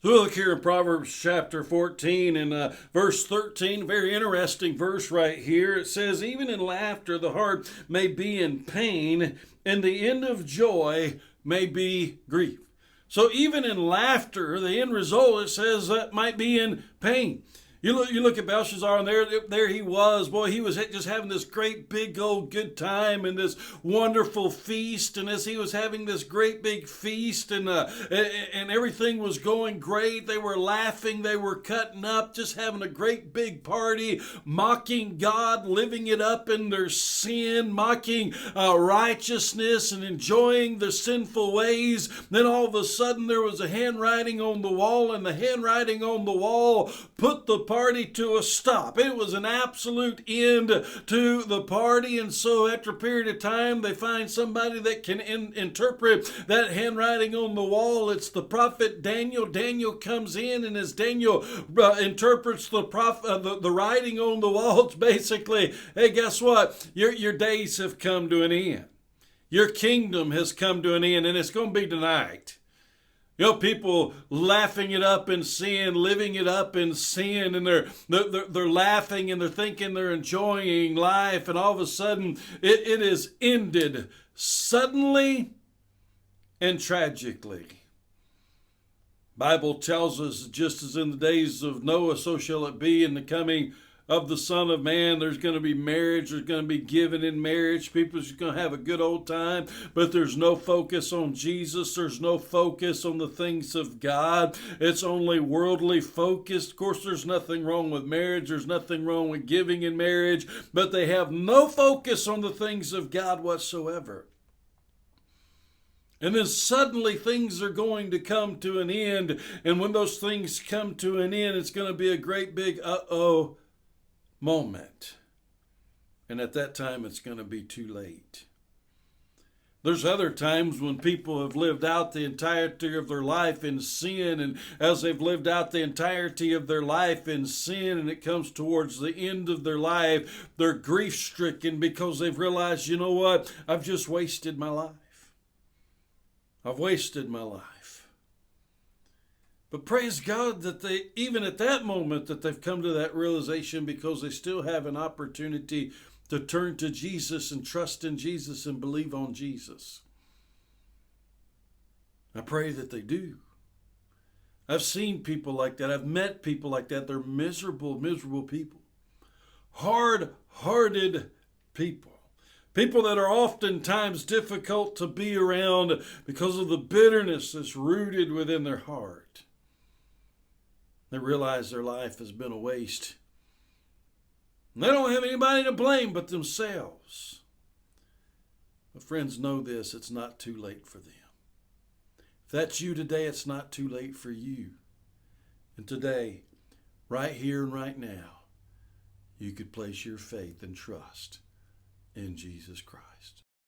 So we look here in Proverbs chapter 14 and verse 13, very interesting verse right here. It says, even in laughter the heart may be in pain, and the end of joy may be grief. So even in laughter, the end result, it says, might be in pain. You look at Belshazzar, and there he was. Boy, he was just having this great big old good time and this wonderful feast. And as he was having this great big feast, and everything was going great, they were laughing, they were cutting up, just having a great big party, mocking God, living it up in their sin, mocking righteousness, and enjoying the sinful ways. Then all of a sudden, there was a handwriting on the wall, and the handwriting on the wall put the party to a stop. It was an absolute end to the party. And so after a period of time, they find somebody that can interpret that handwriting on the wall. It's the prophet Daniel. Daniel comes in, and as Daniel interprets the writing on the wall, it's basically, hey, guess what? Your days have come to an end. Your kingdom has come to an end, and it's going to be tonight. People laughing it up in sin, living it up in sin, and they're laughing and they're thinking they're enjoying life, and all of a sudden it is ended suddenly and tragically. Bible tells us, just as in the days of Noah, so shall it be in the coming of the Son of Man. There's going to be marriage. There's going to be giving in marriage. People are just going to have a good old time, but there's no focus on Jesus. There's no focus on the things of God. It's only worldly focused. Of course, there's nothing wrong with marriage. There's nothing wrong with giving in marriage, but they have no focus on the things of God whatsoever. And then suddenly things are going to come to an end. And when those things come to an end, it's going to be a great big uh-oh moment. And at that time, it's going to be too late. There's other times when people have lived out the entirety of their life in sin, and as they've lived out the entirety of their life in sin, and it comes towards the end of their life, they're grief-stricken because they've realized, you know what? I've just wasted my life. I've wasted my life. But praise God that they, even at that moment, that they've come to that realization, because they still have an opportunity to turn to Jesus and trust in Jesus and believe on Jesus. I pray that they do. I've seen people like that. I've met people like that. They're miserable, miserable people. Hard-hearted people. People that are oftentimes difficult to be around because of the bitterness that's rooted within their heart. They realize their life has been a waste. And they don't have anybody to blame but themselves. But friends, know this, it's not too late for them. If that's you today, it's not too late for you. And today, right here and right now, you could place your faith and trust in Jesus Christ.